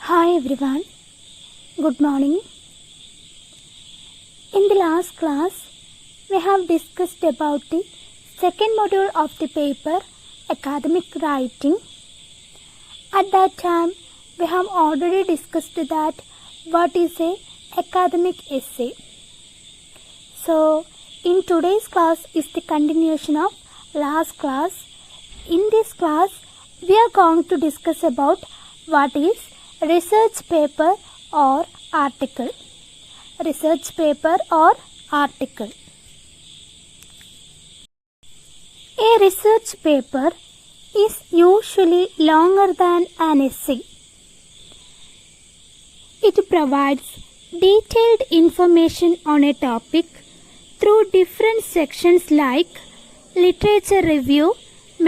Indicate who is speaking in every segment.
Speaker 1: Hi everyone, good morning. In the last class, we have discussed about the second module of the paper, Academic Writing. At that time, we have already discussed that what is a academic essay. So, in today's class is the continuation of last class. In this class, we are going to discuss about what is research paper or article. Research paper or article. A research paper is usually longer than an essay. It provides detailed information on a topic through different sections like literature review,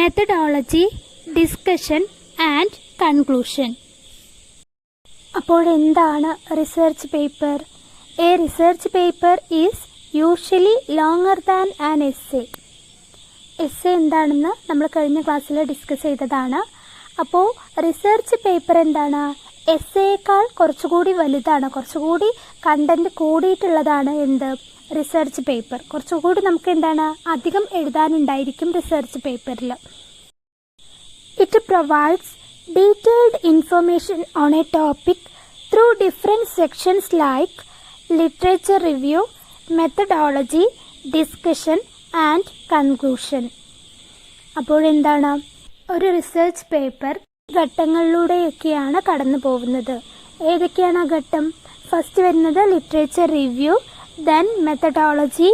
Speaker 1: methodology, discussion and conclusion. അപ്പോൾ എന്താണ് research paper? A research paper is usually longer than an essay. Essay എന്താണെന്ന് നമ്മൾ കഴിഞ്ഞ ക്ലാസ്സിൽ discuss ചെയ്തതാണ്. അപ്പോൾ research paper എന്താണ്? എസ്സേയേക്കാൾ കുറച്ചുകൂടി വലുതാണ്, കുറച്ചുകൂടി കണ്ടന്റ് കൂടിയിട്ടുള്ളതാണ് എന്ത്? Research paper. കുറച്ചുകൂടി നമുക്ക് എന്താണ് അധികം എഴുതാനുണ്ടായിരിക്കും റിസർച്ച് പേപ്പറിൽ. It provides detailed information on a topic through different sections like literature review, methodology, discussion and conclusion. അപ്പോൾ എന്താണ് ഒരു റിസർച്ച് പേപ്പർ ഘട്ടങ്ങളിലൂടെയൊക്കെയാണ് കടന്നു പോകുന്നത്. ഏതൊക്കെയാണ് ആ ഘട്ടം? ഫസ്റ്റ് വരുന്നത് literature review, then methodology,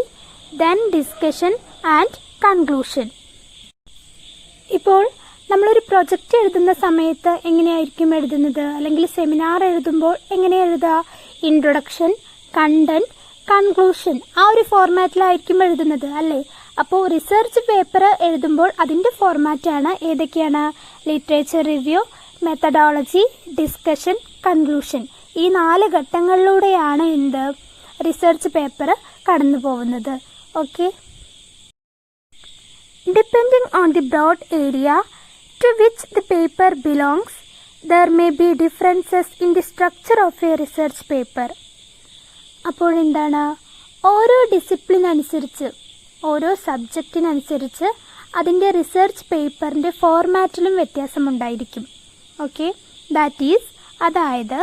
Speaker 1: then discussion and conclusion. ഇപ്പോൾ നമ്മളൊരു പ്രൊജക്റ്റ് എഴുതുന്ന സമയത്ത് എങ്ങനെയായിരിക്കും എഴുതുന്നത്? അല്ലെങ്കിൽ സെമിനാർ എഴുതുമ്പോൾ എങ്ങനെ എഴുതുക? ഇൻട്രൊഡക്ഷൻ, കണ്ടന്റ്, കൺക്ലൂഷൻ, ആ ഒരു ഫോർമാറ്റിലായിരിക്കും എഴുതുന്നത് അല്ലേ? അപ്പോൾ റിസർച്ച് പേപ്പർ എഴുതുമ്പോൾ അതിൻ്റെ ഫോർമാറ്റാണ് ഏതൊക്കെയാണ്? Literature review, methodology, discussion, conclusion. ഈ 4 ഘട്ടങ്ങളിലൂടെയാണ് എന്ത് റിസർച്ച് പേപ്പർ കടന്നു പോകുന്നത്. Okay. Depending on the broad area to which the paper belongs, there may be differences in the structure of a research paper. അപ്പോൾ എന്താണ്? ഓരോ ഡിസിപ്ലിൻ അനുസരിച്ച്, ഓരോ സബ്ജക്റ്റിനനുസരിച്ച് അതിൻ്റെ റിസർച്ച് പേപ്പറിൻ്റെ ഫോർമാറ്റിലും വ്യത്യാസമുണ്ടായിരിക്കും. ഓക്കെ, ദാറ്റ് ഈസ് അതായത്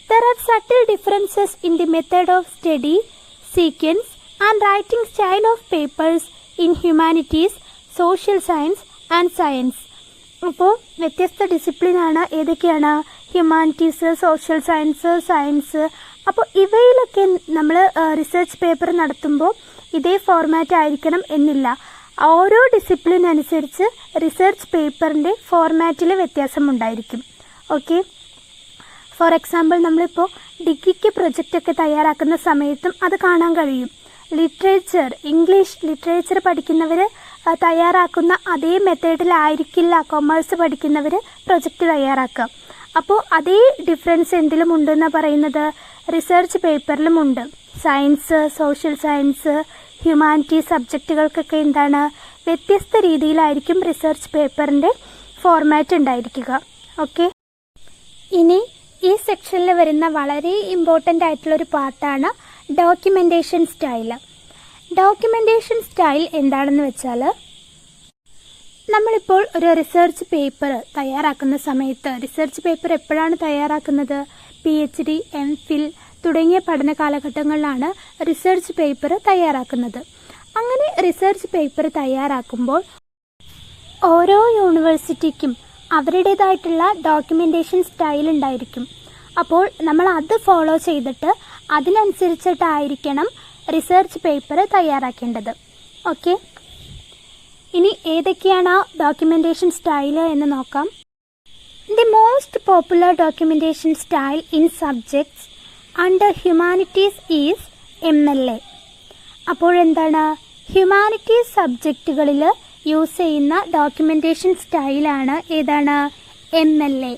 Speaker 1: there are subtle differences in the method of study, sequence and writing style of papers in humanities, social science and science. അപ്പോൾ വ്യത്യസ്ത ഡിസിപ്ലിനാണ്. ഏതൊക്കെയാണ്? Humanities, social science, science. അപ്പോൾ ഇവയിലൊക്കെ നമ്മൾ റിസർച്ച് പേപ്പർ നടത്തുമ്പോൾ ഇതേ format ആയിരിക്കണം എന്നില്ല. ഓരോ ഡിസിപ്ലിൻ അനുസരിച്ച് റിസർച്ച് പേപ്പറിൻ്റെ ഫോർമാറ്റിൽ വ്യത്യാസമുണ്ടായിരിക്കും. ഓക്കെ. ഫോർ എക്സാമ്പിൾ, നമ്മളിപ്പോൾ ഡിഗ്രിക്ക് പ്രൊജക്റ്റൊക്കെ തയ്യാറാക്കുന്ന സമയത്തും അത് കാണാൻ കഴിയും. ലിറ്ററേച്ചർ, ഇംഗ്ലീഷ് ലിറ്ററേച്ചർ പഠിക്കുന്നവർ തയ്യാറാക്കുന്ന അതേ മെത്തേഡിലായിരിക്കില്ല കൊമേഴ്സ് പഠിക്കുന്നവർ പ്രൊജക്റ്റ് തയ്യാറാക്കുക. അപ്പോൾ അതേ ഡിഫറൻസ് എന്തിലും ഉണ്ടെന്ന് പറയുന്നത് റിസർച്ച് പേപ്പറിലുമുണ്ട്. സയൻസ്, സോഷ്യൽ സയൻസ്, ഹ്യൂമാനിറ്റീസ് സബ്ജക്റ്റുകൾക്കൊക്കെ എന്താണ് വ്യത്യസ്ത രീതിയിലായിരിക്കും റിസർച്ച് പേപ്പറിൻ്റെ ഫോർമാറ്റ് ഉണ്ടായിരിക്കുക. ഓക്കെ. ഇനി ഈ സെക്ഷനിൽ വരുന്ന വളരെ ഇമ്പോർട്ടൻ്റ് ആയിട്ടുള്ളൊരു പാർട്ടാണ് ഡോക്യുമെൻറ്റേഷൻ സ്റ്റൈൽ. ഡോക്യുമെൻറ്റേഷൻ സ്റ്റൈൽ എന്താണെന്ന് വെച്ചാൽ, നമ്മളിപ്പോൾ ഒരു റിസർച്ച് പേപ്പർ തയ്യാറാക്കുന്ന സമയത്ത്, റിസർച്ച് പേപ്പർ എപ്പോഴാണ് തയ്യാറാക്കുന്നത്? PhD, MPhil തുടങ്ങിയ പഠന കാലഘട്ടങ്ങളിലാണ് റിസർച്ച് പേപ്പർ തയ്യാറാക്കുന്നത്. അങ്ങനെ റിസർച്ച് പേപ്പർ തയ്യാറാക്കുമ്പോൾ ഓരോ യൂണിവേഴ്സിറ്റിക്കും അവരുടേതായിട്ടുള്ള ഡോക്യുമെൻറ്റേഷൻ സ്റ്റൈൽ ഉണ്ടായിരിക്കും. അപ്പോൾ നമ്മൾ അത് ഫോളോ ചെയ്തിട്ട് അതിനനുസരിച്ചിട്ടായിരിക്കണം റിസർച്ച് പേപ്പർ തയ്യാറാക്കേണ്ടത്. ഓക്കെ. ഇനി ഏതൊക്കെയാണ് ആ ഡോക്യുമെൻറ്റേഷൻ സ്റ്റൈൽ എന്ന് നോക്കാം. The most popular documentation style in subjects under humanities is MLA. അപ്പോഴെന്താണ്? ഹ്യൂമാനിറ്റീസ് സബ്ജക്റ്റുകളിൽ യൂസ് ചെയ്യുന്ന ഡോക്യുമെൻറ്റേഷൻ സ്റ്റൈലാണ് ഏതാണ്? MLA.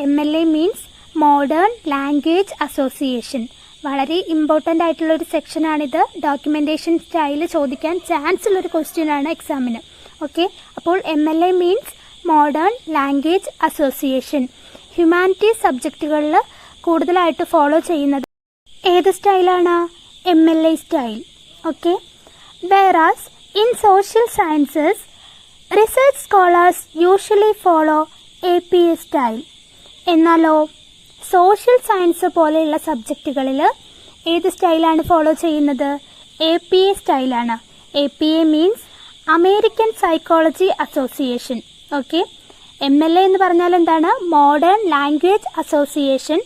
Speaker 1: MLA means modern language association. വളരെ ഇമ്പോർട്ടൻ്റ് ആയിട്ടുള്ളൊരു സെക്ഷനാണിത്. ഡോക്യുമെൻറ്റേഷൻ സ്റ്റൈൽ ചോദിക്കാൻ ചാൻസ് ഉള്ളൊരു ക്വസ്റ്റ്യനാണ് എക്സാമിന്. ഓക്കെ. അപ്പോൾ MLA means modern language association. Humanities സബ്ജക്റ്റുകളിൽ കൂടുതലായിട്ട് ഫോളോ ചെയ്യുന്നത് ഏത് സ്റ്റൈലാണ്? MLA style. Okay. whereas in social sciences research scholars usually follow APA style. എന്നാലോ സോഷ്യൽ സയൻസ് പോലെയുള്ള സബ്ജക്റ്റുകളിൽ ഏത് സ്റ്റൈലാണ് ഫോളോ ചെയ്യുന്നത്? APA സ്റ്റൈലാണ്. APA means American psychology association. Okay. MLA എന്ന് പറഞ്ഞാൽ എന്താണ്? Modern language association.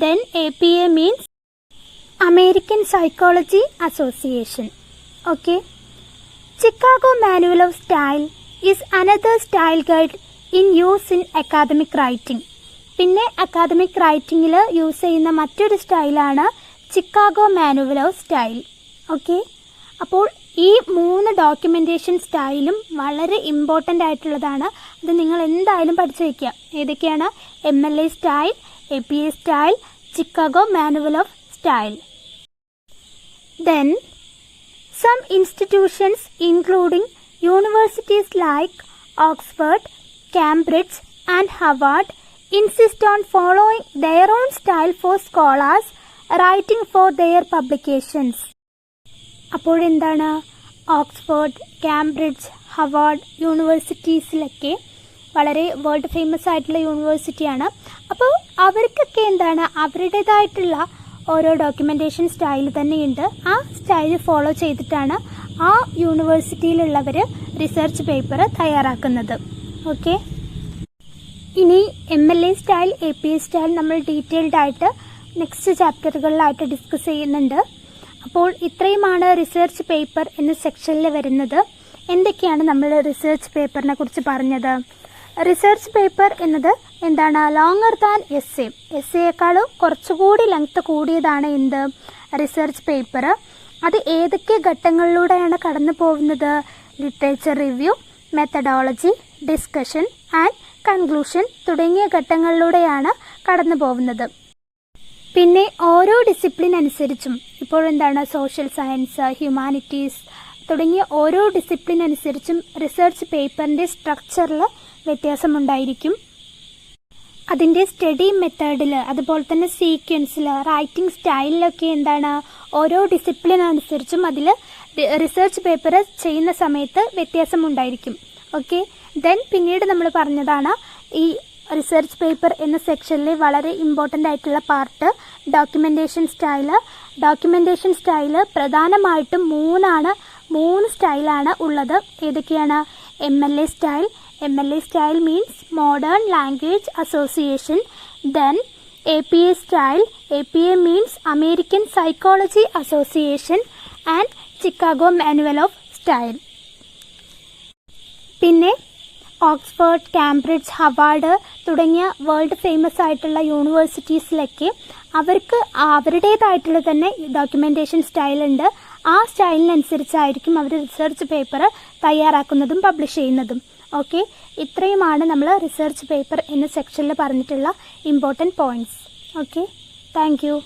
Speaker 1: Then APA means American psychology association. Okay. Chicago manual of style is another style guide in use in academic writing. പിന്നെ academic റൈറ്റിംഗിൽ use ചെയ്യുന്ന മറ്റൊരു സ്റ്റൈലാണ് Chicago manual of style. Okay. അപ്പോൾ ഈ 3 ഡോക്യുമെന്റേഷൻ സ്റ്റൈലും വളരെ important ആയിട്ടുള്ളതാണ്. അത് നിങ്ങൾ എന്തായാലും പഠിച്ചു വയ്ക്കുക. ഏതൊക്കെയാണ്? MLA style, APA style, Chicago manual of style. Then some institutions including universities like Oxford, Cambridge and Harvard insist on following their own style for scholars writing for their publications. അപ്പോഴെന്താണ്? Oxford, Cambridge, Harvard യൂണിവേഴ്സിറ്റീസിലൊക്കെ വളരെ world famous ആയിട്ടുള്ള യൂണിവേഴ്സിറ്റിയാണ്. അപ്പോൾ അവർക്കൊക്കെ എന്താണ്? അവരുടേതായിട്ടുള്ള ഓരോ documentation style തന്നെയുണ്ട്. ആ സ്റ്റൈൽ ഫോളോ ചെയ്തിട്ടാണ് ആ യൂണിവേഴ്സിറ്റിയിലുള്ളവർ റിസർച്ച് പേപ്പർ തയ്യാറാക്കുന്നത്. ഓക്കെ. ഇനി MLA സ്റ്റൈൽ, APA സ്റ്റൈൽ നമ്മൾ ഡീറ്റെയിൽഡ് ആയിട്ട് നെക്സ്റ്റ് ചാപ്റ്ററുകളിലായിട്ട് ഡിസ്കസ് ചെയ്യുന്നുണ്ട്. അപ്പോൾ ഇത്രയുമാണ് റിസർച്ച് പേപ്പർ എന്ന സെക്ഷനിൽ വരുന്നത്. എന്തൊക്കെയാണ് നമ്മൾ റിസർച്ച് പേപ്പറിനെ കുറിച്ച് പറഞ്ഞത്? റിസർച്ച് പേപ്പർ എന്നത് എന്താണ്? Longer than essay. എസ്സേയേക്കാളും കുറച്ചുകൂടി ലെങ്ത് കൂടിയതാണ് എന്ത്? Research paper. അത് ഏതൊക്കെ ഘട്ടങ്ങളിലൂടെയാണ് കടന്നു പോകുന്നത്? Literature review, methodology, discussion and conclusion തുടങ്ങിയ ഘട്ടങ്ങളിലൂടെയാണ് കടന്നു പോകുന്നത്. പിന്നെ ഓരോ ഡിസിപ്ലിൻ അനുസരിച്ചും ഇപ്പോഴെന്താണ്? സോഷ്യൽ സയൻസ്, ഹ്യൂമാനിറ്റീസ് തുടങ്ങിയ ഓരോ ഡിസിപ്ലിൻ അനുസരിച്ചും റിസർച്ച് പേപ്പറിൻ്റെ സ്ട്രക്ചറിൽ വ്യത്യാസമുണ്ടായിരിക്കും. അതിൻ്റെ സ്റ്റഡി മെത്തേഡിൽ, അതുപോലെ തന്നെ സീക്വൻസിൽ, റൈറ്റിംഗ് സ്റ്റൈലിലൊക്കെ എന്താണ്? ഓരോ ഡിസിപ്ലിൻ അനുസരിച്ചും അതിൽ റിസർച്ച് പേപ്പർ ചെയ്യുന്ന സമയത്ത് വ്യത്യാസമുണ്ടായിരിക്കും. ഓക്കെ. ദെൻ പിന്നീട് നമ്മൾ പറഞ്ഞതാണ് ഈ റിസർച്ച് പേപ്പർ എന്ന സെക്ഷനിലെ വളരെ ഇമ്പോർട്ടൻ്റ് ആയിട്ടുള്ള part documentation style. Documentation style പ്രധാനമായിട്ടും 3 സ്റ്റൈലാണ് ഉള്ളത്. ഏതൊക്കെയാണ്? MLA style. MLA style means modern language association. Then APA style. APA means American psychology association and Chicago manual of style. പിന്നെ ഓക്സ്ഫോർഡ്, കാംബ്രിഡ്ജ്, ഹവാർഡ് തുടങ്ങിയ world famous ആയിട്ടുള്ള യൂണിവേഴ്സിറ്റീസിലൊക്കെ അവർക്ക് അവരുടേതായിട്ടുള്ള തന്നെ ഡോക്യുമെന്റേഷൻ സ്റ്റൈൽ ഉണ്ട്. ആ സ്റ്റൈലിനനുസരിച്ചായിരിക്കും അവർ റിസർച്ച് പേപ്പർ തയ്യാറാക്കുന്നതും പബ്ലിഷ് ചെയ്യുന്നതും. ഓക്കെ. ഇത്രയുമാണ് നമ്മൾ റിസർച്ച് പേപ്പർ എന്ന സെക്ഷനിൽ പറഞ്ഞിട്ടുള്ള important points. Okay. Thank you.